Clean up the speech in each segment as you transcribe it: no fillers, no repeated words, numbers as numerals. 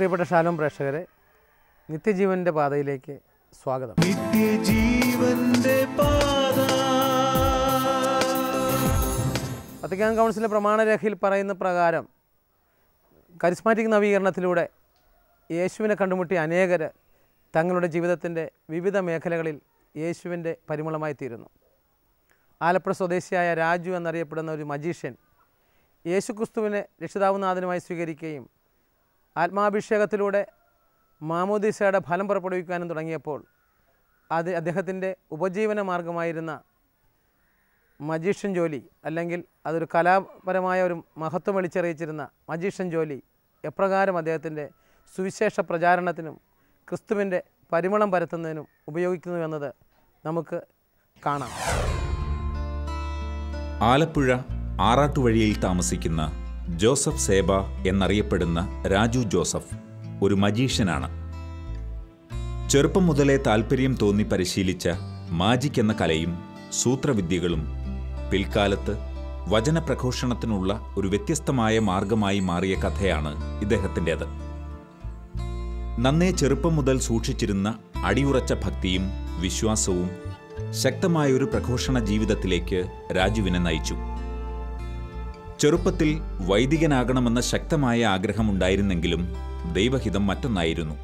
പ്രിയപ്പെട്ട ഷാലോം പ്രേക്ഷകരെ, നിത്യജീവൻ്റെ പാതയിലേക്ക് സ്വാഗതം. നിത്യജീവന്റെ പാത. വത്തിക്കാൻ കൗൺസിലിൻ്റെ പ്രമാണരേഖയിൽ പറയുന്ന പ്രകാരം കരിസ്മാറ്റിക് നവീകരണത്തിലൂടെ യേശുവിനെ കണ്ടുമുട്ടിയ അനേകർ തങ്ങളുടെ ജീവിതത്തിൻ്റെ വിവിധ മേഖലകളിൽ യേശുവിൻ്റെ പരിമളമായി തീരുന്നു. ആലപ്പുഴ സ്വദേശിയായ രാജു എന്നറിയപ്പെടുന്ന ഒരു മജീഷ്യൻ യേശുക്രിസ്തുവിനെ രക്ഷിതാവുനാഥനുമായി സ്വീകരിക്കുകയും ആത്മാഭിഷേകത്തിലൂടെ മാമോദീസയുടെ ഫലം പുറപ്പെടുവിക്കാനും തുടങ്ങിയപ്പോൾ അദ്ദേഹത്തിൻ്റെ ഉപജീവന മാർഗമായിരുന്ന മജീഷ്യൻ ജോലി, അല്ലെങ്കിൽ അതൊരു കലാപരമായ ഒരു മഹത്വം വിളിച്ചറിയിച്ചിരുന്ന മജീഷ്യൻ ജോലി എപ്രകാരം അദ്ദേഹത്തിൻ്റെ സുവിശേഷ പ്രചാരണത്തിനും ക്രിസ്തുവിൻ്റെ പരിമളം പരത്തുന്നതിനും ഉപയോഗിക്കുന്നു എന്നത് നമുക്ക് കാണാം. ആലപ്പുഴ ആറാട്ടുവഴിയിൽ താമസിക്കുന്ന ജോസഫ് സേബ എന്നറിയപ്പെടുന്ന രാജു ജോസഫ് ഒരു മജീഷ്യനാണ്. ചെറുപ്പം മുതലേ താൽപ്പര്യം തോന്നി പരിശീലിച്ച മാജിക് എന്ന കലയും സൂത്രവിദ്യകളും പിൽക്കാലത്ത് വചനപ്രഘോഷണത്തിനുള്ള ഒരു വ്യത്യസ്തമായ മാർഗമായി മാറിയ കഥയാണ് ഇദ്ദേഹത്തിൻ്റേത്. നന്നേ ചെറുപ്പം മുതൽ സൂക്ഷിച്ചിരുന്ന അടിയുറച്ച ഭക്തിയും വിശ്വാസവും ശക്തമായൊരു പ്രഘോഷണ ജീവിതത്തിലേക്ക് രാജുവിനെ നയിച്ചു. ചെറുപ്പത്തിൽ വൈദികനാകണമെന്ന ശക്തമായ ആഗ്രഹമുണ്ടായിരുന്നെങ്കിലും ദൈവഹിതം മറ്റൊന്നായിരുന്നു.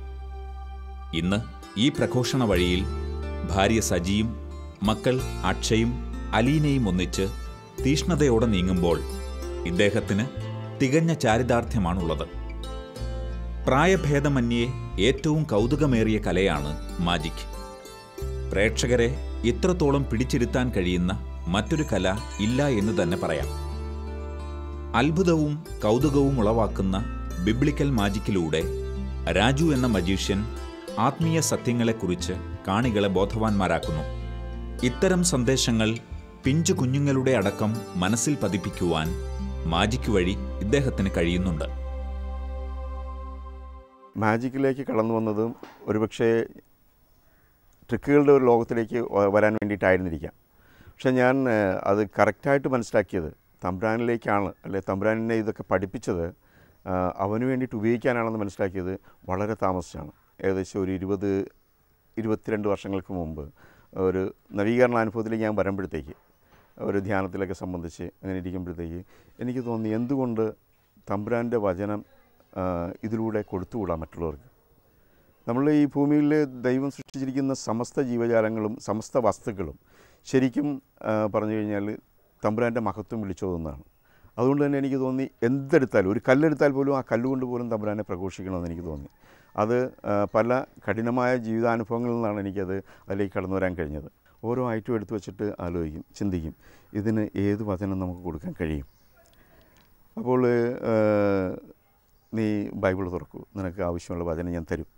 ഇന്ന് ഈ പ്രഘോഷണ വഴിയിൽ ഭാര്യ സജിയും മക്കൾ അക്ഷയും അലീനയും ഒന്നിച്ച് തീഷ്ണതയോടെ നീങ്ങുമ്പോൾ ഇദ്ദേഹത്തിന് തികഞ്ഞ ചാരിതാർത്ഥ്യമാണുള്ളത്. പ്രായഭേദമന്യേ ഏറ്റവും കൗതുകമേറിയ കലയാണ് മാജിക്. പ്രേക്ഷകരെ ഇത്രത്തോളം പിടിച്ചിരുത്താൻ കഴിയുന്ന മറ്റൊരു കല ഇല്ല എന്ന് തന്നെ പറയാം. അത്ഭുതവും കൗതുകവും ഉളവാക്കുന്ന ബിബ്ലിക്കൽ മാജിക്കിലൂടെ രാജു എന്ന മജീഷ്യൻ ആത്മീയ സത്യങ്ങളെക്കുറിച്ച് കാണികളെ ബോധവാന്മാരാക്കുന്നു. ഇത്തരം സന്ദേശങ്ങൾ പിഞ്ചു കുഞ്ഞുങ്ങളുടെ അടക്കം മനസ്സിൽ പതിപ്പിക്കുവാൻ മാജിക് വഴി ഇദ്ദേഹത്തിന് കഴിയുന്നുണ്ട്. മാജിക്കിലേക്ക് കടന്നു വന്നതും ഒരുപക്ഷെ ട്രിക്കുകളുടെ ഒരു ലോകത്തിലേക്ക് വരാൻ വേണ്ടിയിട്ടായിരുന്നിരിക്കാം. പക്ഷെ ഞാൻ അത് കറക്റ്റായിട്ട് മനസ്സിലാക്കിയത് തമ്പുരാനിലേക്കാണ്, അല്ലെ തമ്പുരാനെ ഇതൊക്കെ പഠിപ്പിച്ചത് അവന് വേണ്ടിയിട്ട് ഉപയോഗിക്കാനാണെന്ന് മനസ്സിലാക്കിയത് വളരെ താമസിച്ചാണ്. ഏകദേശം ഒരു 22 വർഷങ്ങൾക്ക് മുമ്പ് ഒരു നവീകരണ അനുഭവത്തിലേക്ക് ഞാൻ വരുമ്പോഴത്തേക്ക്, ഒരു ധ്യാനത്തിലൊക്കെ സംബന്ധിച്ച് അങ്ങനെ ഇരിക്കുമ്പോഴത്തേക്ക് എനിക്ക് തോന്നി, എന്തുകൊണ്ട് തമ്പുരാൻ്റെ വചനം ഇതിലൂടെ കൊടുത്തുകൂടാം മറ്റുള്ളവർക്ക്. നമ്മൾ ഈ ഭൂമിയിൽ ദൈവം സൃഷ്ടിച്ചിരിക്കുന്ന സമസ്ത ജീവജാലങ്ങളും സമസ്ത വസ്തുക്കളും ശരിക്കും പറഞ്ഞു കഴിഞ്ഞാൽ തമ്പുരാൻ്റെ മഹത്വം വിളിച്ചോതുന്നതാണ്. അതുകൊണ്ട് തന്നെ എനിക്ക് തോന്നി, എന്തെടുത്താലും ഒരു കല്ലെടുത്താൽ പോലും ആ കല്ലുകൊണ്ട് പോലും തമ്പുരാനെ പ്രഘോഷിക്കണമെന്ന് എനിക്ക് തോന്നി. അത് പല കഠിനമായ ജീവിതാനുഭവങ്ങളിൽ നിന്നാണ് എനിക്കത് അതിലേക്ക് കടന്നു വരാൻ കഴിഞ്ഞത്. ഓരോ ഐറ്റം എടുത്തു വെച്ചിട്ട് ആലോചിക്കും, ചിന്തിക്കും, ഇതിന് ഏത് വചനം നമുക്ക് കൊടുക്കാൻ കഴിയും. അപ്പോൾ നീ ബൈബിൾ തുറക്കൂ, നിനക്ക് ആവശ്യമുള്ള വചനം ഞാൻ തരും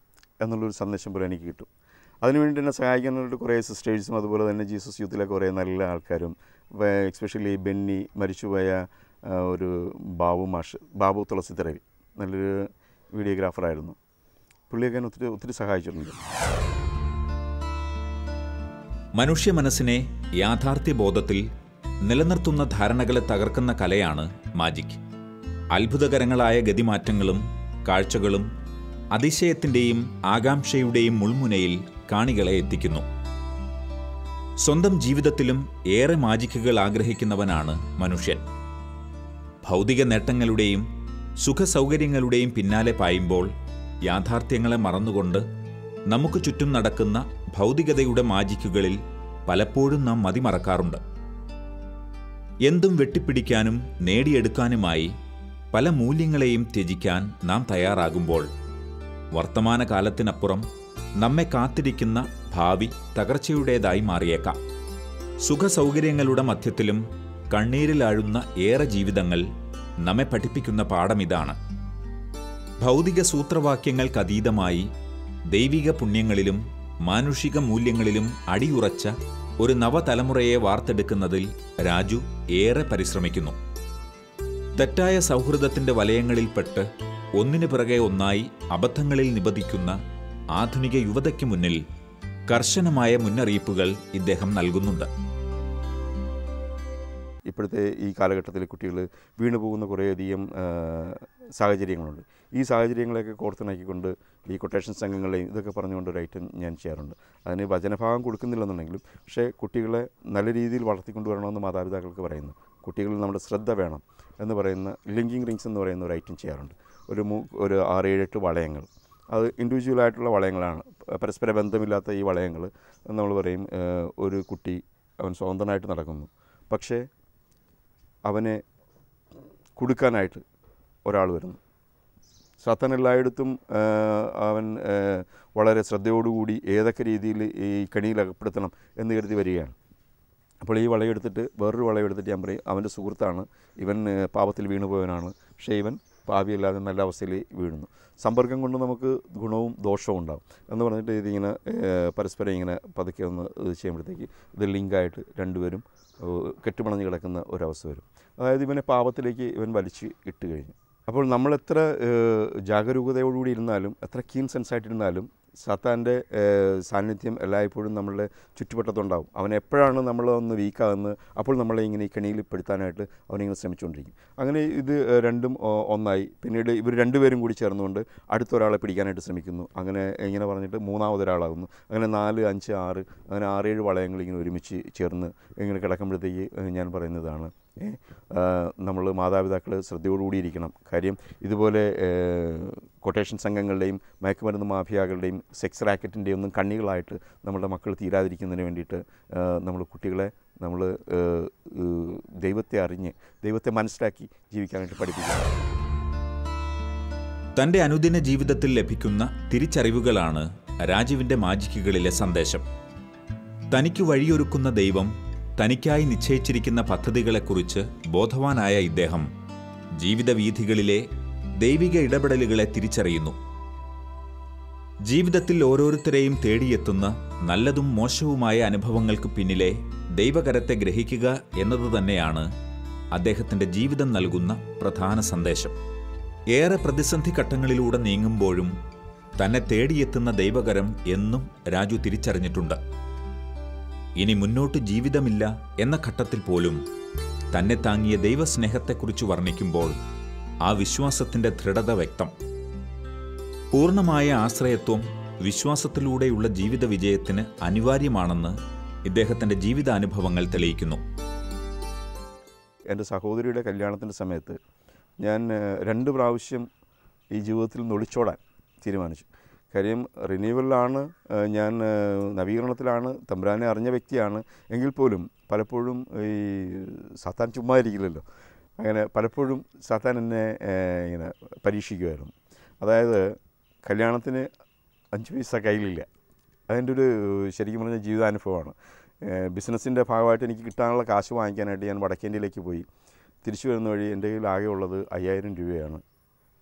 എന്നുള്ളൊരു സന്ദേശം പോലെ എനിക്ക് കിട്ടും. അതിനുവേണ്ടി എന്നെ സഹായിക്കാനായിട്ട് കുറേ സിസ്റ്റേഴ്സും അതുപോലെ തന്നെ ജീസസ് യൂത്തിലെ കുറേ നല്ല ആൾക്കാരും, എക്സ്പെഷ്യലി ബെന്നി, മരിച്ചുപോയ ഒരു ബാബു തുളസിത്തറയിൽ നല്ലൊരു വീഡിയോഗ്രാഫറായിരുന്നു. പുള്ളിയൊക്കെ ഒത്തിരി സഹായിച്ചിട്ടുണ്ട്. മനുഷ്യ മനസ്സിനെ യാഥാർത്ഥ്യബോധത്തിൽ നിലനിർത്തുന്ന ധാരണകളെ തകർക്കുന്ന കലയാണ് മാജിക്. അത്ഭുതകരങ്ങളായ ഗതിമാറ്റങ്ങളും കാഴ്ചകളും അതിശയത്തിൻ്റെയും ആകാംക്ഷയുടെയും മുൾമുനയിൽ കാണികളെ എത്തിക്കുന്നു. സ്വന്തം ജീവിതത്തിലും ഏറെ മാജിക്കുകൾ ആഗ്രഹിക്കുന്നവനാണ് മനുഷ്യൻ. ഭൗതിക നേട്ടങ്ങളുടെയും സുഖസൗകര്യങ്ങളുടെയും പിന്നാലെ പായുമ്പോൾ യാഥാർത്ഥ്യങ്ങളെ മറന്നുകൊണ്ട് നമുക്ക് ചുറ്റും നടക്കുന്ന ഭൗതികതയുടെ മാജിക്കുകളിൽ പലപ്പോഴും നാം മതിമറക്കാറുണ്ട്. എന്തും വെട്ടിപ്പിടിക്കാനും നേടിയെടുക്കാനുമായി പല മൂല്യങ്ങളെയും ത്യജിക്കാൻ നാം തയ്യാറാകുമ്പോൾ വർത്തമാനകാലത്തിനപ്പുറം നമ്മെ കാത്തിരിക്കുന്ന ഭാവി തകർച്ചയുടേതായി മാറിയേക്കാം. സുഖസൗകര്യങ്ങളുടെ മധ്യത്തിലും കണ്ണീരിലാഴുന്ന ഏറെ ജീവിതങ്ങൾ നമ്മെ പഠിപ്പിക്കുന്ന പാഠമിതാണ്. ഭൗതിക സൂത്രവാക്യങ്ങൾക്കതീതമായി ദൈവിക പുണ്യങ്ങളിലും മാനുഷിക മൂല്യങ്ങളിലും അടിയുറച്ച ഒരു നവതലമുറയെ വാർത്തെടുക്കുന്നതിൽ രാജു ഏറെ പരിശ്രമിക്കുന്നു. തെറ്റായ സൗഹൃദത്തിൻ്റെ വലയങ്ങളിൽപ്പെട്ട് ഒന്നിനു പിറകെ ഒന്നായി അബദ്ധങ്ങളിൽ നിബദിക്കുന്ന ആധുനിക യുവതയ്ക്ക് മുന്നിൽ കർശനമായ മുന്നറിയിപ്പുകൾ ഇദ്ദേഹം നൽകുന്നുണ്ട്. ഇപ്പോഴത്തെ ഈ കാലഘട്ടത്തിൽ കുട്ടികൾ വീണു പോകുന്ന കുറേയധികം സാഹചര്യങ്ങളുണ്ട്. ഈ സാഹചര്യങ്ങളെയൊക്കെ കോർത്തിണക്കിക്കൊണ്ട് ഈ കൊട്ടേഷൻ സംഘങ്ങളെയും ഇതൊക്കെ പറഞ്ഞുകൊണ്ട് ഒരു ഐറ്റം ഞാൻ ചെയ്യാറുണ്ട്. അതിന് വചനഭാഗം കൊടുക്കുന്നില്ലെന്നുണ്ടെങ്കിലും പക്ഷേ കുട്ടികളെ നല്ല രീതിയിൽ വളർത്തിക്കൊണ്ടുവരണമെന്ന് മാതാപിതാക്കൾക്ക് പറയുന്നു. കുട്ടികളിൽ നമ്മുടെ ശ്രദ്ധ വേണം എന്ന് പറയുന്ന ലിങ്കിങ് റിങ്സ് എന്ന് പറയുന്ന ഒരു ഐറ്റം ചെയ്യാറുണ്ട്. ഒരു 6-7-8 വളയങ്ങൾ, അത് ഇൻഡിവിജ്വലായിട്ടുള്ള വളയങ്ങളാണ്. പരസ്പര ബന്ധമില്ലാത്ത ഈ വളയങ്ങൾ നമ്മൾ പറയും ഒരു കുട്ടി അവൻ സ്വതന്ത്രനായിട്ട് നടക്കുന്നു, പക്ഷേ അവനെ കൊടുക്കാനായിട്ട് ഒരാൾ വരുന്നു. സാത്താൻ എല്ലായിടത്തും അവൻ വളരെ ശ്രദ്ധയോടുകൂടി ഏതൊക്കെ രീതിയിൽ ഈ കെണിയിൽ അകപ്പെടുത്തണം എന്ന് കരുതി വരികയാണ്. അപ്പോൾ ഈ വളയെടുത്തിട്ട് വേറൊരു വളയെടുത്തിട്ട് ഞാൻ പറയും അവൻ്റെ സുഹൃത്താണ്, ഇവൻ പാപത്തിൽ വീണുപോയവനാണ്, പക്ഷേ ഇവൻ പാപിയല്ലാതെ നല്ല അവസ്ഥയിൽ വീഴുന്നു. സമ്പർക്കം കൊണ്ട് നമുക്ക് ഗുണവും ദോഷവും ഉണ്ടാകും എന്ന് പറഞ്ഞിട്ട് ഇതിങ്ങനെ പരസ്പരം ഇങ്ങനെ പതുക്കെ ഒന്ന് ഇത് ചെയ്യുമ്പോഴത്തേക്ക് ഇത് ലിങ്കായിട്ട് രണ്ടുപേരും കെട്ടുപിണഞ്ഞ് കിടക്കുന്ന ഒരവസ്ഥ വരും. അതായത് ഇവനെ പാപത്തിലേക്ക് ഇവൻ വലിച്ച് ഇട്ട് കഴിഞ്ഞു. അപ്പോൾ നമ്മളെത്ര ജാഗരൂകതയോടുകൂടി ഇരുന്നാലും, എത്ര കീൻ സെൻസായിട്ടിരുന്നാലും സാത്താൻ്റെ സാന്നിധ്യം എല്ലായ്പ്പോഴും നമ്മളുടെ ചുറ്റുവട്ടത്തുണ്ടാവും. അവൻ എപ്പോഴാണ് നമ്മളൊന്ന് വീക്കാകുന്നത് അപ്പോൾ നമ്മളെ ഇങ്ങനെ ഈ കെണിയിൽ പെടുത്താനായിട്ട് അവനിങ്ങനെ ശ്രമിച്ചുകൊണ്ടിരിക്കും. അങ്ങനെ ഇത് രണ്ടും ഒന്നായി. പിന്നീട് ഇവർ രണ്ടുപേരും കൂടി ചേർന്നുകൊണ്ട് അടുത്തൊരാളെ പിടിക്കാനായിട്ട് ശ്രമിക്കുന്നു. അങ്ങനെ ഇങ്ങനെ പറഞ്ഞിട്ട് മൂന്നാമതൊരാളാകുന്നു. അങ്ങനെ 4, 5, 6 അങ്ങനെ 6-7 വളയങ്ങൾ ഇങ്ങനെ ഒരുമിച്ച് ചേർന്ന് ഇങ്ങനെ കിടക്കുമ്പോഴത്തേക്ക് ഞാൻ പറയുന്നതാണ്, നമ്മൾ മാതാപിതാക്കൾ ശ്രദ്ധയോടുകൂടിയിരിക്കണം. കാര്യം ഇതുപോലെ കൊട്ടേഷൻ സംഘങ്ങളുടെയും മയക്കുമരുന്ന് മാഫിയകളുടെയും സെക്സ് റാക്കറ്റിൻ്റെയും ഒന്നും കണ്ണികളായിട്ട് നമ്മുടെ മക്കൾ തീരാതിരിക്കുന്നതിന് വേണ്ടിയിട്ട് നമ്മൾ കുട്ടികളെ നമ്മൾ ദൈവത്തെ അറിഞ്ഞ് ദൈവത്തെ മനസ്സിലാക്കി ജീവിക്കാനായിട്ട് പഠിപ്പിക്കുക. തൻ്റെ അനുദിന ജീവിതത്തിൽ ലഭിക്കുന്ന തിരിച്ചറിവുകളാണ് രാജീവിൻ്റെ മാജിക്കുകളിലെ സന്ദേശം. തനിക്ക് വഴിയൊരുക്കുന്ന ദൈവം തനിക്കായി നിശ്ചയിച്ചിരിക്കുന്ന പദ്ധതികളെക്കുറിച്ച് ബോധവാനായ ഇദ്ദേഹം ജീവിതവീഥികളിലെ ദൈവിക ഇടപെടലുകളെ തിരിച്ചറിയുന്നു. ജീവിതത്തിൽ ഓരോരുത്തരെയും തേടിയെത്തുന്ന നല്ലതും മോശവുമായ അനുഭവങ്ങൾക്ക് പിന്നിലെ ദൈവകരത്തെ ഗ്രഹിക്കുക എന്നത് തന്നെയാണ് അദ്ദേഹത്തിൻ്റെ ജീവിതം നൽകുന്ന പ്രധാന സന്ദേശം. ഏറെ പ്രതിസന്ധി ഘട്ടങ്ങളിലൂടെ നീങ്ങുമ്പോഴും തന്നെ തേടിയെത്തുന്ന ദൈവകരം എന്നും രാജു തിരിച്ചറിഞ്ഞിട്ടുണ്ട്. ഇനി മുന്നോട്ട് ജീവിതമില്ല എന്ന ഘട്ടത്തിൽ പോലും തന്നെ താങ്ങിയ ദൈവസ്നേഹത്തെക്കുറിച്ച് വർണ്ണിക്കുമ്പോൾ ആ വിശ്വാസത്തിൻ്റെ ദൃഢത വ്യക്തം. പൂർണ്ണമായ ആശ്രയത്വം വിശ്വാസത്തിലൂടെയുള്ള ജീവിത വിജയത്തിന് അനിവാര്യമാണെന്ന് ഇദ്ദേഹത്തിൻ്റെ ജീവിതാനുഭവങ്ങൾ തെളിയിക്കുന്നു. എൻ്റെ സഹോദരിയുടെ കല്യാണത്തിൻ്റെ സമയത്ത് ഞാൻ 2 പ്രാവശ്യം ഈ ജീവിതത്തിൽ നൊളിച്ചോടാൻ തീരുമാനിച്ചു. കാര്യം റിന്യൂവലിലാണ്, ഞാൻ നവീകരണത്തിലാണ്, തമ്പുരാനെ അറിഞ്ഞ വ്യക്തിയാണ്. എങ്കിൽ പോലും പലപ്പോഴും ഈ സാത്താൻ ചുമ്മാ ഇരിക്കില്ലല്ലോ. അങ്ങനെ പലപ്പോഴും സാത്താൻ എന്നെ ഇങ്ങനെ പരീക്ഷിക്കുമായിരുന്നു. അതായത് കല്യാണത്തിന് 5 പൈസ കയ്യിലില്ല. അതിൻ്റെ ഒരു ശരിക്കും പറഞ്ഞ ജീവിതാനുഭവമാണ്. ബിസിനസ്സിൻ്റെ ഭാഗമായിട്ട് എനിക്ക് കിട്ടാനുള്ള കാശ് വാങ്ങിക്കാനായിട്ട് ഞാൻ വടക്കേന്ത്യയിലേക്ക് പോയി. തിരിച്ചു വരുന്ന വഴി എൻ്റെ കയ്യിൽ ആകെ ഉള്ളത് 5000 രൂപയാണ്.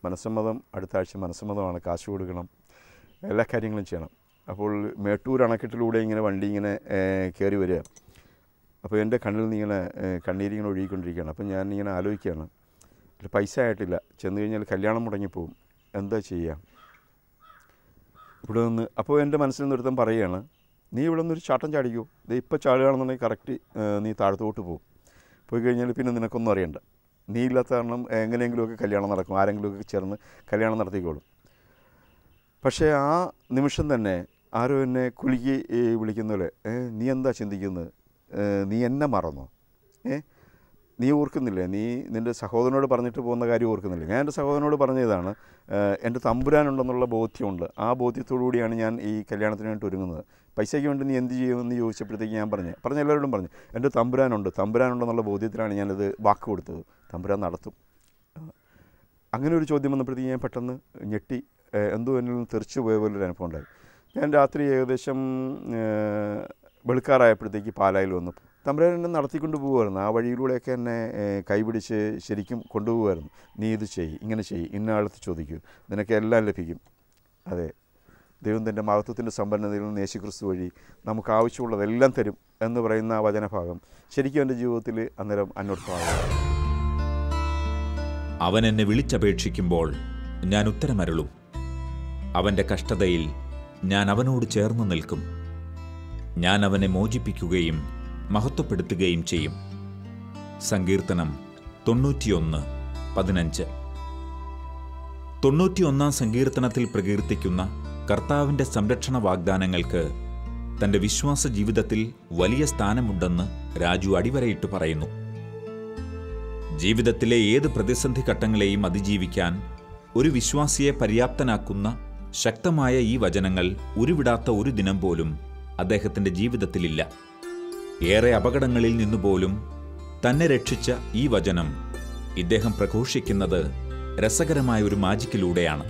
മനസ്സമ്മതം, അടുത്ത ആഴ്ച മനസ്സമ്മതമാണ്, കാശ് കൊടുക്കണം, എല്ലാ കാര്യങ്ങളും ചെയ്യണം. അപ്പോൾ മേട്ടൂർ അണക്കെട്ടിലൂടെ ഇങ്ങനെ വണ്ടി ഇങ്ങനെ കയറി വരിക. അപ്പോൾ എൻ്റെ കണ്ണിൽ നിന്ന് ഇങ്ങനെ കണ്ണീരിങ്ങനെ ഒഴുകിക്കൊണ്ടിരിക്കുകയാണ്. അപ്പോൾ ഞാൻ ഇങ്ങനെ ആലോചിക്കുകയാണ്, പൈസ ആയിട്ടില്ല, ചെന്ന് കഴിഞ്ഞാൽ കല്യാണം മുടങ്ങിപ്പോവും, എന്താ ചെയ്യുക ഇവിടെ നിന്ന്. അപ്പോൾ എൻ്റെ മനസ്സിൽ നിന്ന് ഒരുത്തം പറയുകയാണ്, നീ ഇവിടെ നിന്നൊരു ചാട്ടം ചാടിക്കോ, ഇത് ഇപ്പോൾ ചാടുകയാണെന്നുണ്ടെങ്കിൽ കറക്റ്റ് നീ താഴത്തോട്ട് പോകും, പോയി കഴിഞ്ഞാൽ പിന്നെ നിനക്കൊന്നും അറിയണ്ട, നീ ഇല്ലാത്ത കാരണം എങ്ങനെയെങ്കിലുമൊക്കെ കല്യാണം നടക്കും, ആരെങ്കിലുമൊക്കെ ചേർന്ന് കല്യാണം നടത്തിക്കോളും. പക്ഷേ ആ നിമിഷം തന്നെ ആരോ എന്നെ കുലുക്കി വിളിക്കുന്ന പോലെ, നീ എന്താ ചിന്തിക്കുന്നത്, നീ എന്നെ മറന്നോ, നീ ഓർക്കുന്നില്ലേ, നീ നിൻ്റെ സഹോദരനോട് പറഞ്ഞിട്ട് പോകുന്ന കാര്യം ഓർക്കുന്നില്ലേ? ഞാൻ എൻ്റെ സഹോദരനോട് പറഞ്ഞതാണ്, എൻ്റെ തമ്പുരാനുണ്ടെന്നുള്ള ബോധ്യമുണ്ട്, ആ ബോധ്യത്തോടു കൂടിയാണ് ഞാൻ ഈ കല്യാണത്തിന് വേണ്ടി ഒരുങ്ങുന്നത്. പൈസയ്ക്ക് വേണ്ടി നീ എന്ത് ചെയ്യുമെന്ന് ചോദിച്ചപ്പോഴത്തേക്ക് ഞാൻ പറഞ്ഞ എല്ലാവരോടും പറഞ്ഞു, എൻ്റെ തമ്പുരാനുണ്ടെന്നുള്ള ബോധ്യത്തിലാണ് ഞാനത് വാക്ക് കൊടുത്തത്, തമ്പുരാൻ നടത്തും. അങ്ങനെ ഒരു ചോദ്യം വന്നപ്പോഴത്തേക്ക് ഞാൻ പെട്ടെന്ന് ഞെട്ടി, എന്തോ എന്നിൽ നിന്ന് തെറിച്ചു പോയ പോലൊരു അനുഭവം ഉണ്ടായി. ഞാൻ രാത്രി ഏകദേശം വെളുക്കാറായപ്പോഴത്തേക്ക് പാലായിൽ വന്നു. തമ്പുരാൻ എന്നെ നടത്തിക്കൊണ്ട് പോകുമായിരുന്നു. ആ വഴിയിലൂടെയൊക്കെ എന്നെ കൈപിടിച്ച് ശരിക്കും കൊണ്ടുപോകുമായിരുന്നു. നീ ഇത് ചെയ്യ്, ഇങ്ങനെ ചെയ്യ്, ഇന്ന ആളത്ത് ചോദിക്കൂ, നിനക്ക് എല്ലാം ലഭിക്കും. അതെ, ദൈവം തൻ്റെ മഹത്വത്തിൻ്റെ സമ്പന്നതയിൽ നിന്ന് യേശുക്രിസ്തു വഴി നമുക്ക് ആവശ്യമുള്ളതെല്ലാം തരും എന്ന് പറയുന്ന ആ വചനഭാഗം ശരിക്കും എൻ്റെ ജീവിതത്തിൽ അന്നേരം അന്വർത്ഥമാകും. അവൻ എന്നെ വിളിച്ചപേക്ഷിക്കുമ്പോൾ ഞാൻ ഉത്തരമരുളും. അവൻ്റെ കഷ്ടതയിൽ ഞാൻ അവനോട് ചേർന്ന് നിൽക്കും. ഞാൻ അവനെ മോചിപ്പിക്കുകയും മഹത്വപ്പെടുത്തുകയും ചെയ്യും. സങ്കീർത്തനം 91:15. 91-ാം സങ്കീർത്തനത്തിൽ പ്രകീർത്തിക്കുന്ന കർത്താവിൻ്റെ സംരക്ഷണ വാഗ്ദാനങ്ങൾക്ക് തൻ്റെ വിശ്വാസ ജീവിതത്തിൽ വലിയ സ്ഥാനമുണ്ടെന്ന് രാജു അടിവരയിട്ട് പറയുന്നു. ജീവിതത്തിലെ ഏത് പ്രതിസന്ധി ഘട്ടങ്ങളെയും അതിജീവിക്കാൻ ഒരു വിശ്വാസിയെ പര്യാപ്തനാക്കുന്ന ശക്തമായ ഈ വചനങ്ങൾ ഉരുവിടാത്ത ഒരു ദിനം പോലും അദ്ദേഹത്തിൻ്റെ ജീവിതത്തിലില്ല. ഏറെ അപകടങ്ങളിൽ നിന്നുപോലും തന്നെ രക്ഷിച്ച ഈ വചനം ഇദ്ദേഹം പ്രഘോഷിക്കുന്നത് രസകരമായ ഒരു മാജിക്കിലൂടെയാണ്.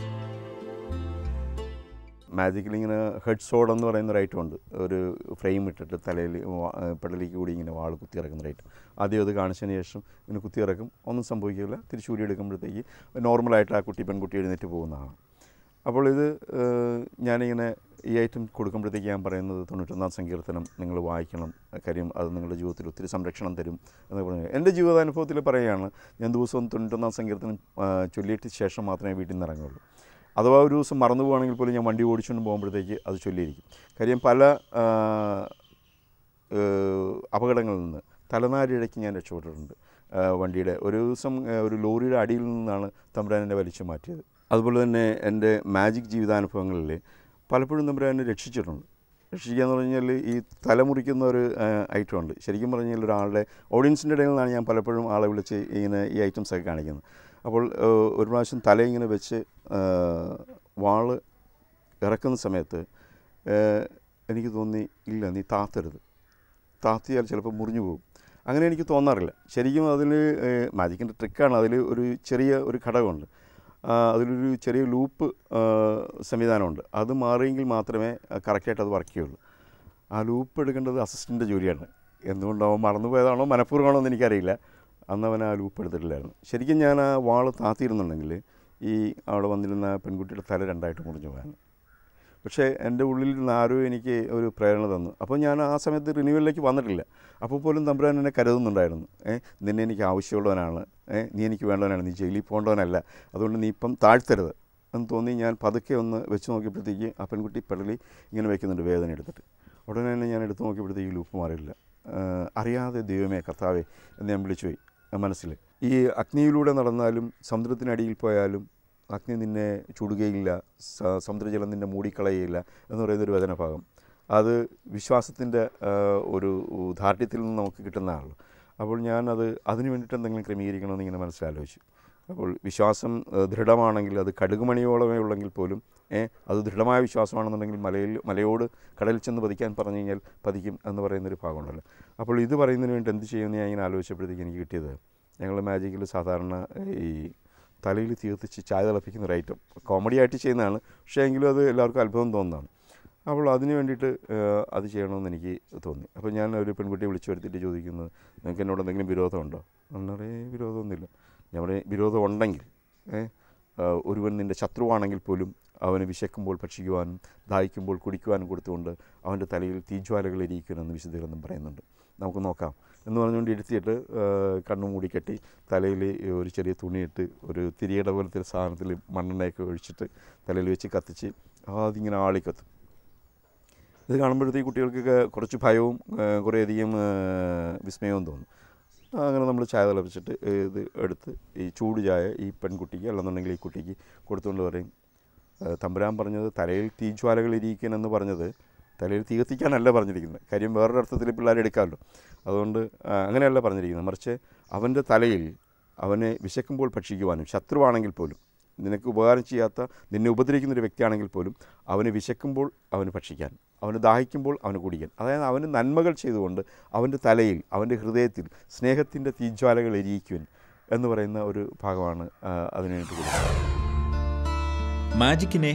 മാജിക്കിൽ ഇങ്ങനെ ഹെഡ് സോഡ് എന്ന് പറയുന്ന ഒരു ഐറ്റം ഉണ്ട്. ഒരു ഫ്രെയിം ഇട്ടിട്ട് തലയിൽ പെടലിക്ക് കൂടി ഇങ്ങനെ വാൾ കുത്തിയിറക്കുന്ന ഒരു ഐറ്റം. ആദ്യം അത് കാണിച്ചതിന് ശേഷം ഇങ്ങനെ കുത്തിയിറക്കും, ഒന്നും സംഭവിക്കില്ല. തിരിച്ചുകൂടി എടുക്കുമ്പോഴത്തേക്ക് നോർമലായിട്ട് ആ പെൺകുട്ടി എഴുന്നേറ്റ് പോകുന്നതാണ്. അപ്പോൾ ഇത് ഞാനിങ്ങനെ ഈ ഐറ്റം കൊടുക്കുമ്പോഴത്തേക്ക് ഞാൻ പറയുന്നത് 91-ാം സങ്കീർത്തനം നിങ്ങൾ വായിക്കണം, കാര്യം അത് നിങ്ങളുടെ ജീവിതത്തിൽ ഒത്തിരി സംരക്ഷണം തരും എന്ന് പറഞ്ഞു. എൻ്റെ ജീവിതാനുഭവത്തിൽ പറയുകയാണ്, ഞാൻ ദിവസവും 91-ാം സങ്കീർത്തനം ചൊല്ലിയിട്ട് ശേഷം മാത്രമേ വീട്ടിൽ നിന്ന് ഇറങ്ങുള്ളൂ. അഥവാ ഒരു ദിവസം മറന്നു പോകുകയാണെങ്കിൽ പോലും ഞാൻ വണ്ടി ഓടിച്ചുകൊണ്ട് പോകുമ്പോഴത്തേക്ക് അത് ചൊല്ലിയിരിക്കും. കാര്യം പല അപകടങ്ങളിൽ നിന്ന് തലനാരിഴയ്ക്ക് ഞാൻ രക്ഷപ്പെട്ടിട്ടുണ്ട്. വണ്ടിയുടെ ഒരു ദിവസം ഒരു ലോറിയുടെ അടിയിൽ നിന്നാണ് തമ്പുരാൻ എന്നെ വലിച്ചു മാറ്റിയത്. അതുപോലെ തന്നെ എൻ്റെ മാജിക് ജീവിതാനുഭവങ്ങളിൽ പലപ്പോഴും തമ്പുരാൻ എന്നെ രക്ഷിച്ചിട്ടുണ്ട്. രക്ഷിക്കുക എന്ന് പറഞ്ഞാൽ ഈ തലമുറിക്കുന്ന ഒരു ഐറ്റം ഉണ്ട്. ശരിക്കും പറഞ്ഞാൽ ഒരാളുടെ ഓഡിയൻസിൻ്റെ ഇടയിൽ നിന്നാണ് ഞാൻ പലപ്പോഴും ആളെ വിളിച്ച് ഇങ്ങനെ ഈ ഐറ്റംസൊക്കെ കാണിക്കുന്നത്. അപ്പോൾ ഒരു പ്രാവശ്യം തല ഇങ്ങനെ വെച്ച് വാള് ഇറക്കുന്ന സമയത്ത് എനിക്ക് തോന്നി, ഇല്ല നീ താത്തരുത്, താത്തിയാൽ ചിലപ്പോൾ മുറിഞ്ഞു പോകും. അങ്ങനെ എനിക്ക് തോന്നാറില്ല. ശരിക്കും അതിൽ മാജിക്കിൻ്റെ ട്രിക്കാണ്. അതിൽ ഒരു ചെറിയ ഒരു ഘടകമുണ്ട്, അതിലൊരു ചെറിയ ലൂപ്പ് സംവിധാനമുണ്ട്. അത് മാറിയെങ്കിൽ മാത്രമേ കറക്റ്റായിട്ട് അത് വർക്ക് ചെയ്യുള്ളൂ. ആ ലൂപ്പ് എടുക്കേണ്ടത് അസിസ്റ്റൻ്റ് ജോലിയാണ്. എന്തുകൊണ്ടാവോ മറന്നുപോയതാണോ മനഃപൂർവ്വമാണോ എന്ന് എനിക്കറിയില്ല. അന്ന് അവൻ ആ ലൂപ്പ് എടുത്തിട്ടില്ലായിരുന്നു. ശരിക്കും ഞാൻ ആ വാള് താത്തിയിരുന്നുണ്ടെങ്കിൽ ഈ അവിടെ വന്നിരുന്ന പെൺകുട്ടിയുടെ തല രണ്ടായിട്ട് മുറിഞ്ഞു പോകാൻ. പക്ഷേ എൻ്റെ ഉള്ളിൽ നിന്ന് ആരോ എനിക്ക് ഒരു പ്രേരണ തന്നു. അപ്പോൾ ഞാൻ ആ സമയത്ത് റിന്യൂവലിലേക്ക് വന്നിട്ടില്ല. അപ്പോൾ പോലും തമ്പുരാൻ എന്നെ കരുതുന്നുണ്ടായിരുന്നു. നിന്നെ എനിക്ക് ആവശ്യമുള്ളവനാണ്, നീ എനിക്ക് വേണ്ടവനാണ്, നീ ജയിലിൽ പോകേണ്ടവനല്ല, അതുകൊണ്ട് നീ ഇപ്പം താഴ്ത്തരുത് എന്ന് തോന്നി ഞാൻ പതുക്കെ ഒന്ന് വെച്ച് നോക്കിയപ്പോഴത്തേക്ക് ആ പെൺകുട്ടി പെടലി ഇങ്ങനെ വയ്ക്കുന്നുണ്ട് വേദന എടുത്തിട്ട്. ഉടനെ തന്നെ ഞാൻ എടുത്ത് നോക്കിയപ്പോഴത്തേക്ക് ലൂപ്പ് മാറിയില്ല. അറിയാതെ ദൈവമേ കർത്താവേ എന്ന് ഞാൻ വിളിച്ചു പോയി മനസ്സിൽ. ഈ അഗ്നിയിലൂടെ നടന്നാലും സമുദ്രത്തിനടിയിൽ പോയാലും അഗ്നി നിന്നെ ചുടുകയില്ല, സമുദ്രജലം നിന്നെ മൂടിക്കളയുകയില്ല എന്ന് പറയുന്നൊരു വചനഭാഗം. അത് വിശ്വാസത്തിൻ്റെ ഒരു ദാർഢ്യത്തിൽ നിന്ന് നമുക്ക് കിട്ടുന്നതാണല്ലോ. അപ്പോൾ ഞാനത് അതിന് വേണ്ടിയിട്ട് എന്തെങ്കിലും ക്രമീകരിക്കണമെന്ന് ഇങ്ങനെ മനസ്സിലാലോചിച്ചു. അപ്പോൾ വിശ്വാസം ദൃഢമാണെങ്കിൽ അത് കടുകുമണിയോളമേ ഉള്ളെങ്കിൽ പോലും അത് ദൃഢമായ വിശ്വാസമാണെന്നുണ്ടെങ്കിൽ മലയോട് കടലിൽ ചെന്ന് പതിക്കാൻ പറഞ്ഞു കഴിഞ്ഞാൽ പതിക്കും എന്ന് പറയുന്നൊരു ഭാഗമുണ്ടല്ലോ. അപ്പോൾ ഇത് പറയുന്നതിന് വേണ്ടി എന്ത് ചെയ്യുമെന്ന് ഞാൻ ഇങ്ങനെ ആലോചിച്ചപ്പോഴത്തേക്ക് എനിക്ക് കിട്ടിയത്, ഞങ്ങൾ മാജിക്കിൽ സാധാരണ ഈ തലയിൽ തീർത്തിച്ച് ചായ തിളപ്പിക്കുന്ന ഒരു ഐറ്റം കോമഡി ആയിട്ട് ചെയ്യുന്നതാണ്. പക്ഷേ എങ്കിലും അത് എല്ലാവർക്കും അത്ഭുതം തോന്നുന്നതാണ്. അപ്പോൾ അതിന് വേണ്ടിയിട്ട് അത് ചെയ്യണമെന്ന് എനിക്ക് തോന്നി. അപ്പോൾ ഞാൻ ഒരു പെൺകുട്ടിയെ വിളിച്ചു വരുത്തിയിട്ട് ചോദിക്കുന്നത്, നിങ്ങൾക്ക് എന്നോട് എന്തെങ്കിലും വിരോധമുണ്ടോ? എന്നറിയ വിരോധമൊന്നുമില്ല. ഞാൻ പറയും, വിരോധം ഉണ്ടെങ്കിൽ ഒരുവൻ നിൻ്റെ ശത്രുവാണെങ്കിൽ പോലും അവന് വിശക്കുമ്പോൾ ഭക്ഷിക്കുവാനും ദാഹിക്കുമ്പോൾ കുടിക്കുവാനും കൊടുത്തുകൊണ്ട് അവൻ്റെ തലയിൽ തീജ്വാലകൾ എരിയിക്കുമെന്ന് വിശുദ്ധഗ്രന്ഥം പറയുന്നുണ്ട്. നമുക്ക് നോക്കാം എന്ന് പറഞ്ഞുകൊണ്ട് ഇരുത്തിയിട്ട് കണ്ണു മൂടിക്കെട്ടി തലയിൽ ഒരു ചെറിയ തുണിയിട്ട് ഒരു തിരിയുടെ പോലത്തെ സാധനത്തിൽ മണ്ണെണ്ണയൊക്കെ ഒഴിച്ചിട്ട് തലയിൽ വെച്ച് കത്തിച്ച് അതിങ്ങനെ ആളിക്കത്തും. ഇത് കാണുമ്പോഴത്തേക്ക് കുട്ടികൾക്കൊക്കെ കുറച്ച് ഭയവും കുറേയധികം വിസ്മയവും തോന്നും. അങ്ങനെ നമ്മൾ ചായ തിളപ്പിച്ചിട്ട് ഇത് എടുത്ത് ഈ ചൂട് ചായ ഈ പെൺകുട്ടിക്ക് അല്ലെന്നുണ്ടെങ്കിൽ ഈ കുട്ടിക്ക് കൊടുത്തുകൊണ്ട് പറയും, തമ്പുരാൻ പറഞ്ഞത് തലയിൽ തീജ്വാലകൾ ഇരിക്കണമെന്ന് പറഞ്ഞത് തലയിൽ തീ കത്തിക്കാനല്ല പറഞ്ഞിരിക്കുന്നത്. കാര്യം വേറൊരു അർത്ഥത്തിൽ പിള്ളേരെടുക്കാമല്ലോ. അതുകൊണ്ട് അങ്ങനെയല്ല പറഞ്ഞിരിക്കുന്നത്. മറിച്ച് അവൻ്റെ തലയിൽ അവനെ വിശക്കുമ്പോൾ ഭക്ഷിക്കുവാനും, ശത്രുവാണെങ്കിൽ പോലും നിനക്ക് ഉപകാരം ചെയ്യാത്ത നിന്നെ ഉപദ്രവിക്കുന്നൊരു വ്യക്തിയാണെങ്കിൽ പോലും അവന് വിശക്കുമ്പോൾ അവന് ഭക്ഷിക്കാൻ, അവന് ദാഹിക്കുമ്പോൾ അവന് കുടിക്കാൻ, അതായത് അവന് നന്മകൾ ചെയ്തുകൊണ്ട് അവൻ്റെ തലയിൽ അവൻ്റെ ഹൃദയത്തിൽ സ്നേഹത്തിൻ്റെ തീജ്വാലകൾ എരിയിക്കുവാൻ എന്ന് പറയുന്ന ഒരു ഭാഗമാണ് അതിനുവേണ്ടി കൊടുക്കുന്നത്. മാജിക്കിനെ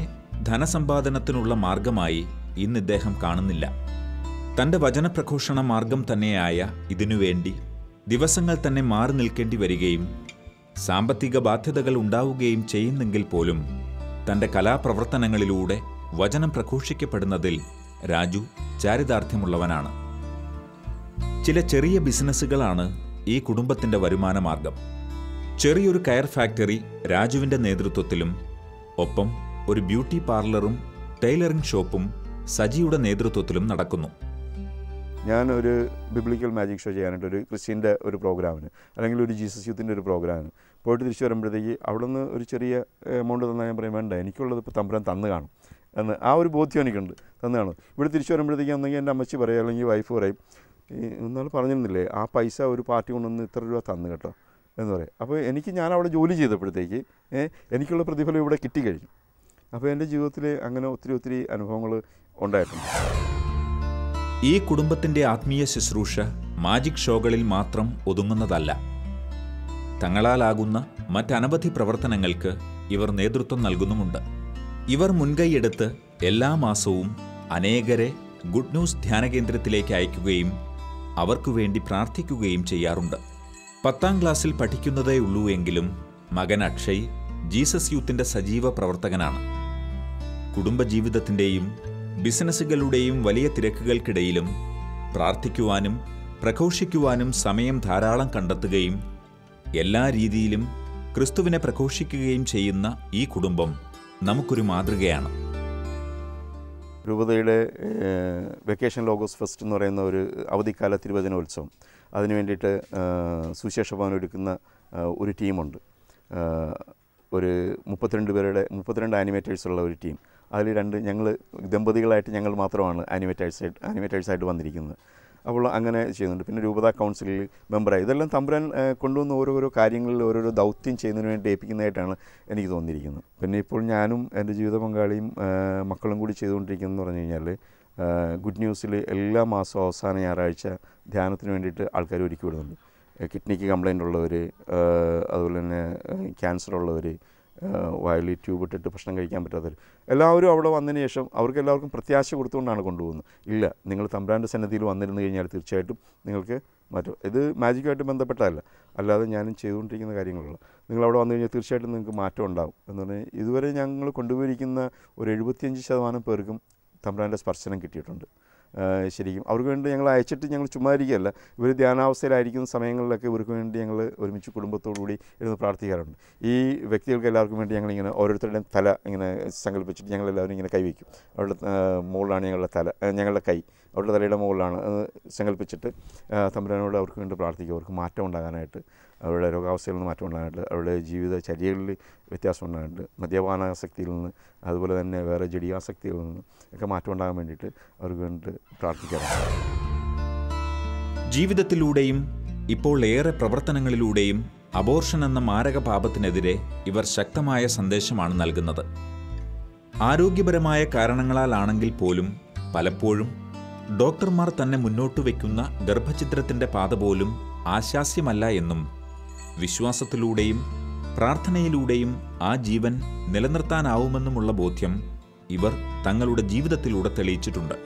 ധനസമ്പാദനത്തിനുള്ള മാർഗമായി ഇന്ന് ഇദ്ദേഹം കാണുന്നില്ല. തൻ്റെ വചനപ്രഘോഷണ മാർഗം തന്നെയായ ഇതിനുവേണ്ടി ദിവസങ്ങൾ തന്നെ മാറി നിൽക്കേണ്ടി വരികയും സാമ്പത്തിക ബാധ്യതകൾ ഉണ്ടാവുകയും ചെയ്യുന്നെങ്കിൽ പോലും തൻ്റെ കലാപ്രവർത്തനങ്ങളിലൂടെ വചനം പ്രഘോഷിക്കപ്പെടുന്നതിൽ രാജു ചാരിതാർത്ഥ്യമുള്ളവനാണ്. ചില ചെറിയ ബിസിനസ്സുകളാണ് ഈ കുടുംബത്തിൻ്റെ വരുമാന മാർഗം. ചെറിയൊരു കയർ ഫാക്ടറി രാജുവിൻ്റെ നേതൃത്വത്തിലും ഒപ്പം ഒരു ബ്യൂട്ടി പാർലറും ടൈലറിംഗ് ഷോപ്പും സജിയുടെ നേതൃത്വത്തിലും നടക്കുന്നു. ഞാനൊരു ബിബ്ലിക്കൽ മാജിക് ഷോ ചെയ്യാനായിട്ട് ഒരു ക്രിസ്ത്യൻ്റെ ഒരു പ്രോഗ്രാമിന് അല്ലെങ്കിൽ ഒരു ജീസസ് യൂത്തിൻ്റെ ഒരു പ്രോഗ്രാമിന് പോയിട്ട് തിരിച്ചു വരുമ്പോഴത്തേക്ക് അവിടെ നിന്ന് ഒരു ചെറിയ എമൗണ്ട് തന്നാൽ ഞാൻ പറയും വേണ്ട, എനിക്കുള്ളത് ഇപ്പോൾ തമ്പുരാൻ തന്നു കാണും എന്ന് ആ ഒരു ബോധ്യം എനിക്കുണ്ട്, തന്നു കാണും. ഇവിടെ തിരിച്ചു വരുമ്പോഴത്തേക്ക് ഒന്നെങ്കിൽ എൻ്റെ അമ്മച്ചി പറയും അല്ലെങ്കിൽ വൈഫ് പറയും, ഇന്നാൾ പറഞ്ഞിരുന്നില്ലേ ആ പൈസ ഒരു പാർട്ടി കൊണ്ടുവന്ന് ഇത്ര രൂപ തന്നു കേട്ടോ എന്ന് പറയും. അപ്പോൾ ഞാൻ അവിടെ ജോലി ചെയ്തപ്പോഴത്തേക്ക് എനിക്കുള്ള പ്രതിഫലം ഇവിടെ കിട്ടിക്കഴിഞ്ഞു. അപ്പോൾ എൻ്റെ ജീവിതത്തിൽ അങ്ങനെ ഒത്തിരി അനുഭവങ്ങൾ ഉണ്ടായിട്ടുണ്ട്. ഈ കുടുംബത്തിൻ്റെ ആത്മീയ ശുശ്രൂഷ മാജിക് ഷോകളിൽ മാത്രം ഒതുങ്ങുന്നതല്ല. തങ്ങളാലാകുന്ന മറ്റനവധി പ്രവർത്തനങ്ങൾക്ക് ഇവർ നേതൃത്വം നൽകുന്നുമുണ്ട്. ഇവർ മുൻകൈയെടുത്ത് എല്ലാ മാസവും അനേകരെ ഗുഡ് ന്യൂസ് ധ്യാനകേന്ദ്രത്തിലേക്ക് അയക്കുകയും അവർക്കു വേണ്ടി പ്രാർത്ഥിക്കുകയും ചെയ്യാറുണ്ട്. 10ാം ക്ലാസ്സിൽ പഠിക്കുന്നതേ ഉള്ളൂ എങ്കിലും മകൻ അക്ഷയ് ജീസസ് യൂത്തിൻ്റെ സജീവ പ്രവർത്തകനാണ്. കുടുംബജീവിതത്തിൻ്റെയും ബിസിനസ്സുകളുടെയും വലിയ തിരക്കുകൾക്കിടയിലും പ്രാർത്ഥിക്കുവാനും പ്രഘോഷിക്കുവാനും സമയം ധാരാളം കണ്ടെത്തുകയും എല്ലാ രീതിയിലും ക്രിസ്തുവിനെ പ്രഘോഷിക്കുകയും ചെയ്യുന്ന ഈ കുടുംബം നമുക്കൊരു മാതൃകയാണ്. രൂപതയുടെ വെക്കേഷൻ ലോഗോസ് ഫെസ്റ്റ് എന്ന് പറയുന്ന ഒരു അവധിക്കാല തിരുവചനോത്സവം, അതിനു വേണ്ടിയിട്ട് സുവിശേഷ ഭവനം എടുക്കുന്ന ഒരു ടീമുണ്ട്. ഒരു 32 ആനിമേറ്റേഴ്സുള്ള ഒരു ടീം. അതിൽ ഞങ്ങൾ ദമ്പതികളായിട്ട് ഞങ്ങൾ മാത്രമാണ് ആനിമേറ്റേഴ്സായിട്ട് വന്നിരിക്കുന്നത്. അപ്പോൾ അങ്ങനെ ചെയ്യുന്നുണ്ട്. പിന്നെ രൂപതാ കൗൺസിലിൽ മെമ്പറായി. ഇതെല്ലാം തമ്പുരാൻ കൊണ്ടുവന്ന ഓരോരോ കാര്യങ്ങളിൽ ഓരോരോ ദൗത്യം ചെയ്യുന്നതിന് വേണ്ടി ഏൽപ്പിക്കുന്നതായിട്ടാണ് എനിക്ക് തോന്നിയിരിക്കുന്നത്. പിന്നെ ഇപ്പോൾ ഞാനും എൻ്റെ ജീവിത പങ്കാളിയും മക്കളും കൂടി ചെയ്തുകൊണ്ടിരിക്കുന്നതെന്ന് പറഞ്ഞു കഴിഞ്ഞാൽ ഗുഡ് ന്യൂസിൽ എല്ലാ മാസവും അവസാന ഞായറാഴ്ച ധ്യാനത്തിന് വേണ്ടിയിട്ട് ആൾക്കാർ ഒരുക്കി വിടുന്നുണ്ട്. കിഡ്നിക്ക് കംപ്ലൈൻ്റ് ഉള്ളവർ, അതുപോലെ തന്നെ ക്യാൻസർ ഉള്ളവർ, വായിൽ ട്യൂബ് ഇട്ടിട്ട് ഭക്ഷണം കഴിക്കാൻ പറ്റാത്തവർ, എല്ലാവരും അവിടെ വന്നതിന് ശേഷം അവർക്ക് എല്ലാവർക്കും പ്രത്യാശ കൊടുത്തുകൊണ്ടാണ് കൊണ്ടുപോകുന്നത്. ഇല്ല, നിങ്ങൾ തമ്പുരാൻ്റെ സന്നിധിയിൽ വന്നിരുന്നു കഴിഞ്ഞാൽ തീർച്ചയായിട്ടും നിങ്ങൾക്ക് മാറ്റും. ഇത് മാജിക്കുമായിട്ട് ബന്ധപ്പെട്ടതല്ല, അല്ലാതെ ഞാനും ചെയ്തുകൊണ്ടിരിക്കുന്ന കാര്യങ്ങളുള്ള. നിങ്ങളവിടെ വന്നു കഴിഞ്ഞാൽ തീർച്ചയായിട്ടും നിങ്ങൾക്ക് മാറ്റം ഉണ്ടാകും എന്ന് പറഞ്ഞാൽ ഇതുവരെ ഞങ്ങൾ കൊണ്ടുപോയിരിക്കുന്ന ഒരു 75% പേർക്കും തമ്പുരാൻ്റെ സ്പർശനം കിട്ടിയിട്ടുണ്ട്. ശരിക്കും അവർക്ക് വേണ്ടി ഞങ്ങൾ അയച്ചിട്ട് ഞങ്ങൾ ചുമ്മാ ഇരിക്കുകയല്ല, ഇവർ ധ്യാനാവസ്ഥയിലായിരിക്കുന്ന സമയങ്ങളിലൊക്കെ ഇവർക്ക് വേണ്ടി ഞങ്ങൾ ഒരുമിച്ച് കുടുംബത്തോടുകൂടി ഇരുന്ന് പ്രാർത്ഥിക്കാറുണ്ട്. ഈ വ്യക്തികൾക്ക് എല്ലാവർക്കും വേണ്ടി ഞങ്ങളിങ്ങനെ ഓരോരുത്തരുടെയും തല ഇങ്ങനെ സങ്കല്പിച്ചിട്ട് ഞങ്ങളെല്ലാവരും ഇങ്ങനെ കൈവയ്ക്കും. അവരുടെ മുകളിലാണ് ഞങ്ങളുടെ കൈ അവരുടെ തലയുടെ മുകളിലാണ് സങ്കല്പിച്ചിട്ട് തമ്പുരാനോട് അവർക്ക് വേണ്ടി പ്രാർത്ഥിക്കും. അവർക്ക് മാറ്റം ഉണ്ടാകാനായിട്ട്, അവരുടെ രോഗാവസ്ഥയിൽ നിന്ന് മാറ്റം ഉണ്ടാകാനായിട്ട്, അവരുടെ ജീവിതചര്യകളിൽ വ്യത്യാസം ഉണ്ടാകാനായിട്ട്, മദ്യപാനാസക്തിയിൽ നിന്ന് അതുപോലെ തന്നെ വേറെ ജഡിയാസക്തിയിൽ നിന്ന് ഒക്കെ മാറ്റം ഉണ്ടാകാൻ വേണ്ടിയിട്ട് അവർക്ക് വേണ്ടി പ്രാർത്ഥിക്കാറുണ്ട്. ജീവിതത്തിലൂടെയും ഇപ്പോൾ ഏറെ പ്രവർത്തനങ്ങളിലൂടെയും അബോർഷൻ എന്ന മാരക പാപത്തിനെതിരെ ഇവർ ശക്തമായ സന്ദേശമാണ് നൽകുന്നത്. ആരോഗ്യപരമായ കാരണങ്ങളാലാണെങ്കിൽ പോലും പലപ്പോഴും ഡോക്ടർമാർ തന്നെ മുന്നോട്ട് വയ്ക്കുന്ന ഗർഭഛിദ്രത്തിൻ്റെ പാത പോലും ആശാസ്യമല്ല എന്നും വിശ്വാസത്തിലൂടെയും പ്രാർത്ഥനയിലൂടെയും ആ ജീവൻ നിലനിർത്താനാവുമെന്നുമുള്ള ബോധ്യം ഇവർ തങ്ങളുടെ ജീവിതത്തിലൂടെ തെളിയിച്ചിട്ടുണ്ട്.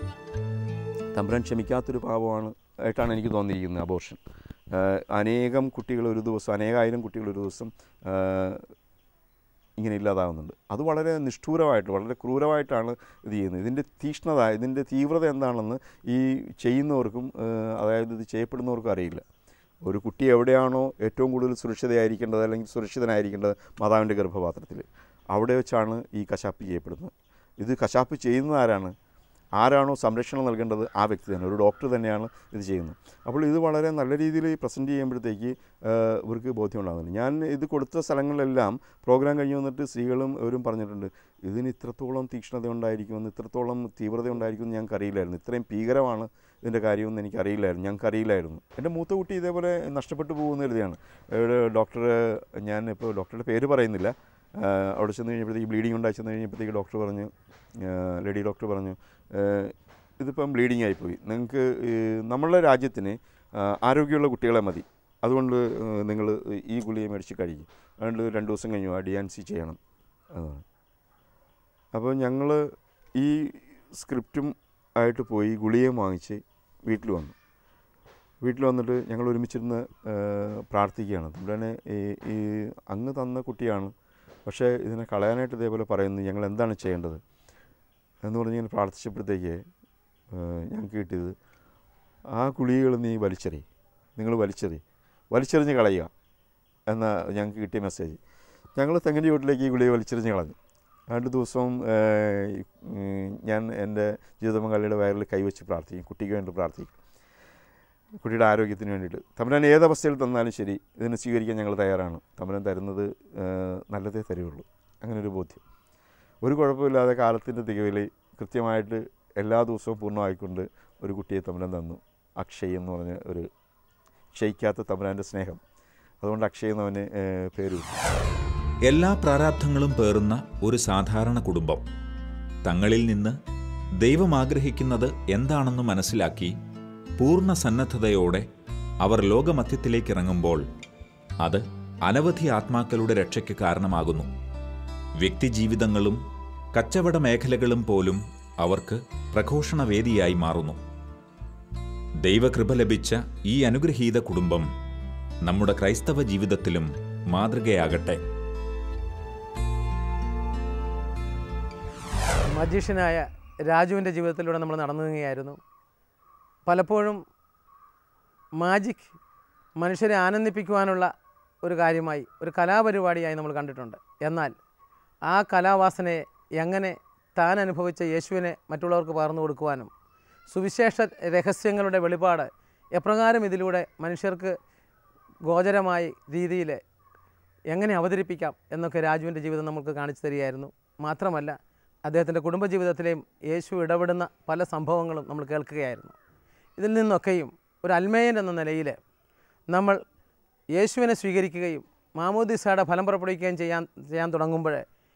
തമ്പുരാൻ ക്ഷമിക്കാത്തൊരു പാപമാണ് ആയിട്ടാണ് എനിക്ക് തോന്നിയിരിക്കുന്നത് അബോർഷൻ. അനേകായിരം കുട്ടികൾ ഒരു ദിവസം ഇങ്ങനെ ഇല്ലാതാകുന്നുണ്ട്. അത് വളരെ നിഷ്ഠൂരമായിട്ട് വളരെ ക്രൂരമായിട്ടാണ് ഇത് ചെയ്യുന്നത്. ഇതിൻ്റെ തീക്ഷ്ണത, ഇതിൻ്റെ തീവ്രത എന്താണെന്ന് ഈ ചെയ്യുന്നവർക്കും അതായത് ഇത് ചെയ്യപ്പെടുന്നവർക്കും അറിയില്ല. ഒരു കുട്ടി എവിടെയാണോ ഏറ്റവും കൂടുതൽ സുരക്ഷിതയായിരിക്കേണ്ടത് അല്ലെങ്കിൽ സുരക്ഷിതനായിരിക്കേണ്ടത് മാതാവിൻ്റെ ഗർഭപാത്രത്തിൽ, അവിടെ വെച്ചാണ് ഈ കശാപ്പ് ചെയ്യപ്പെടുന്നത്. ഇത് കശാപ്പ് ചെയ്യുന്നത് ആരാണോ സംരക്ഷണം നൽകേണ്ടത് ആ വ്യക്തി തന്നെ, ഒരു ഡോക്ടർ തന്നെയാണ് ഇത് ചെയ്യുന്നത്. അപ്പോൾ ഇത് വളരെ നല്ല രീതിയിൽ പ്രസൻറ്റ് ചെയ്യുമ്പോഴത്തേക്ക് ഇവർക്ക് ബോധ്യമുണ്ടാകുന്നുണ്ട്. ഞാൻ ഇത് കൊടുത്ത സ്ഥലങ്ങളിലെല്ലാം പ്രോഗ്രാം കഴിഞ്ഞ് വന്നിട്ട് സ്ത്രീകളും ഇവരും പറഞ്ഞിട്ടുണ്ട്, ഇതിന് ഇത്രത്തോളം തീക്ഷ്ണത ഉണ്ടായിരിക്കുമെന്ന്, ഇത്രത്തോളം തീവ്രത ഉണ്ടായിരിക്കുമെന്ന് ഞങ്ങൾക്കറിയില്ലായിരുന്നു, ഇത്രയും ഭീകരമാണ് ഇതിൻ്റെ കാര്യമെന്ന് ഞങ്ങൾക്കറിയില്ലായിരുന്നു. എൻ്റെ മൂത്ത കുട്ടി ഇതേപോലെ നഷ്ടപ്പെട്ടു പോകുന്ന കരുതിയാണ്. ഞാനിപ്പോൾ ഡോക്ടറുടെ പേര് പറയുന്നില്ല. അവിടെ ചെന്ന് കഴിഞ്ഞപ്പോഴത്തേക്ക് ബ്ലീഡിങ് ഉണ്ടായി ചെന്ന് കഴിഞ്ഞപ്പോഴത്തേക്ക് ലേഡി ഡോക്ടർ പറഞ്ഞു, ഇതിപ്പം ബ്ലീഡിങ് ആയിപ്പോയി, നിങ്ങൾക്ക് നമ്മളുടെ രാജ്യത്തിന് ആരോഗ്യമുള്ള കുട്ടികളെ മതി, അതുകൊണ്ട് നിങ്ങൾ ഈ ഗുളിക മേടിച്ച് കഴിക്കും, അതുകൊണ്ട് 2 ദിവസം കഴിഞ്ഞു DNC ചെയ്യണം എന്നാണ്. അപ്പോൾ ഞങ്ങൾ ഈ സ്ക്രിപ്റ്റും ആയിട്ട് പോയി ഗുളികയും വാങ്ങിച്ച് വീട്ടിൽ വന്നിട്ട് ഞങ്ങൾ ഒരുമിച്ചിരുന്ന് പ്രാർത്ഥിക്കുകയാണ്. അതുകൊണ്ടുതന്നെ ഈ അങ്ങ് തന്ന കുട്ടിയാണ്, പക്ഷേ ഇതിനെ കളയാനായിട്ട് ഇതേപോലെ പറയുന്നു, ഞങ്ങൾ എന്താണ് ചെയ്യേണ്ടത് എന്ന് പറഞ്ഞ് ഇങ്ങനെ പ്രാർത്ഥിച്ചപ്പോഴത്തേക്ക് ഞങ്ങൾക്ക് കിട്ടിയത്, ആ ഗുളികകൾ നിങ്ങൾ വലിച്ചെറിഞ്ഞ് കളയുക എന്ന ഞങ്ങൾക്ക് കിട്ടിയ മെസ്സേജ്. ഞങ്ങൾ തെങ്ങിൻ്റെ വീട്ടിലേക്ക് ഈ ഗുളിക വലിച്ചെറിഞ്ഞ് കളഞ്ഞു. 2 ദിവസവും ഞാൻ എൻ്റെ ജീവിത പങ്കാളിയുടെ വയറിൽ കൈവച്ച് പ്രാർത്ഥിക്കും, കുട്ടിക്ക് വേണ്ടി പ്രാർത്ഥിക്കും. കുട്ടിയുടെ ആരോഗ്യത്തിന് വേണ്ടിയിട്ട്. തമ്പുരാൻ ഏതവസ്ഥയിൽ തന്നാലും ശരി ഇതിനെ സ്വീകരിക്കാൻ ഞങ്ങൾ തയ്യാറാണ്. തമ്പുരാൻ തരുന്നത് നല്ലതേ തരുള്ളൂ, അങ്ങനൊരു ബോധ്യം. ഒരു കുഴപ്പമില്ലാതെ കാലത്തിൻ്റെ തികവിൽ കൃത്യമായിട്ട് എല്ലാ ദിവസവും പൂർണ്ണമായിക്കൊണ്ട് ഒരു കുട്ടിയെ തമ്പുരാൻ തന്നു. അക്ഷയ് എന്ന് പറഞ്ഞ ഒരു ക്ഷയിക്കാത്ത തമ്പുരാൻ്റെ സ്നേഹം, അതുകൊണ്ട് അക്ഷയ് എന്നവന് പേര്. എല്ലാ പ്രാരാബ്ധങ്ങളും പേറുന്ന ഒരു സാധാരണ കുടുംബം തങ്ങളിൽ നിന്ന് ദൈവം ആഗ്രഹിക്കുന്നത് എന്താണെന്ന് മനസ്സിലാക്കി പൂർണ്ണ സന്നദ്ധതയോടെ അവർ ലോകമധ്യത്തിലേക്ക് ഇറങ്ങുമ്പോൾ അത് അനവധി ആത്മാക്കളുടെ രക്ഷയ്ക്ക് കാരണമാകുന്നു. വ്യക്തിജീവിതങ്ങളും കച്ചവട മേഖലകളും പോലും അവർക്ക് പ്രഘോഷണവേദിയായി മാറുന്നു. ദൈവകൃപ ലഭിച്ച ഈ അനുഗ്രഹീത കുടുംബം നമ്മുടെ ക്രൈസ്തവ ജീവിതത്തിലും മാതൃകയാകട്ടെ. മജീഷ്യനായ രാജുവിൻ്റെ ജീവിതത്തിലൂടെ നമ്മൾ നടന്നു നീങ്ങുകയായിരുന്നു. പലപ്പോഴും മാജിക് മനുഷ്യരെ ആനന്ദിപ്പിക്കുവാനുള്ള ഒരു കാര്യമായി, ഒരു കലാപരിപാടിയായി നമ്മൾ കണ്ടിട്ടുണ്ട്. എന്നാൽ ആ കലാവാസനയെ എങ്ങനെ താൻ അനുഭവിച്ച യേശുവിനെ മറ്റുള്ളവർക്ക് പകർന്നു കൊടുക്കുവാനും സുവിശേഷ രഹസ്യങ്ങളുടെ വെളിപാട് എപ്രകാരം ഇതിലൂടെ മനുഷ്യർക്ക് ഗോചരമായ രീതിയിൽ എങ്ങനെ അവതരിപ്പിക്കാം എന്നൊക്കെ രാജുവിൻ്റെ ജീവിതം നമുക്ക് കാണിച്ചു തരികയായിരുന്നു. മാത്രമല്ല അദ്ദേഹത്തിൻ്റെ കുടുംബജീവിതത്തിലെയും യേശു ഇടപെടുന്ന പല സംഭവങ്ങളും നമ്മൾ കേൾക്കുകയായിരുന്നു. ഇതിൽ നിന്നൊക്കെയും ഒരു അൽമേയൻ എന്ന നിലയിൽ നമ്മൾ യേശുവിനെ സ്വീകരിക്കുകയും മാമോദീസയുടെ ഫലം പുറപ്പെടുവിക്കുകയും ചെയ്യാൻ തുടങ്ങുമ്പോൾ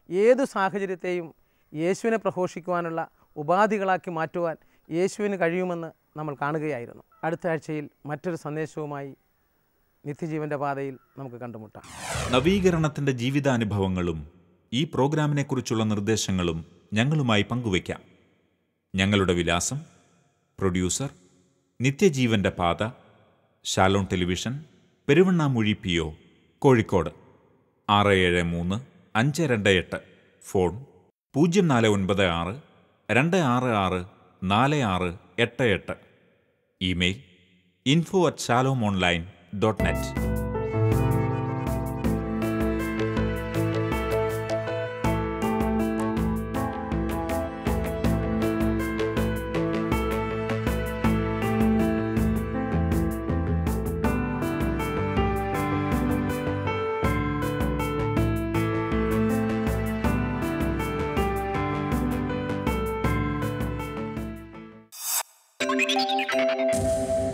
ഏതു സാഹചര്യത്തെയും യേശുവിനെ പ്രഘോഷിക്കുവാനുള്ള ഉപാധികളാക്കി മാറ്റുവാൻ യേശുവിന് കഴിയുമെന്ന് നമ്മൾ കാണുകയായിരുന്നു. അടുത്ത ആഴ്ചയിൽ മറ്റൊരു സന്ദേശവുമായി നിത്യജീവൻ്റെ പാതയിൽ നമുക്ക് കണ്ടുമുട്ടാം. നവീകരണത്തിൻ്റെ ജീവിതാനുഭവങ്ങളും ഈ പ്രോഗ്രാമിനെക്കുറിച്ചുള്ള നിർദ്ദേശങ്ങളും ഞങ്ങളുമായി പങ്കുവയ്ക്കാം. ഞങ്ങളുടെ വിലാസം: പ്രൊഡ്യൂസർ, നിത്യജീവൻ്റെ പാത, Shalom television, Peruvannamuzhi PO, Kozhikode 673-528. Phone 0496 266 4688. Email info@shalomonline.net. Thank you.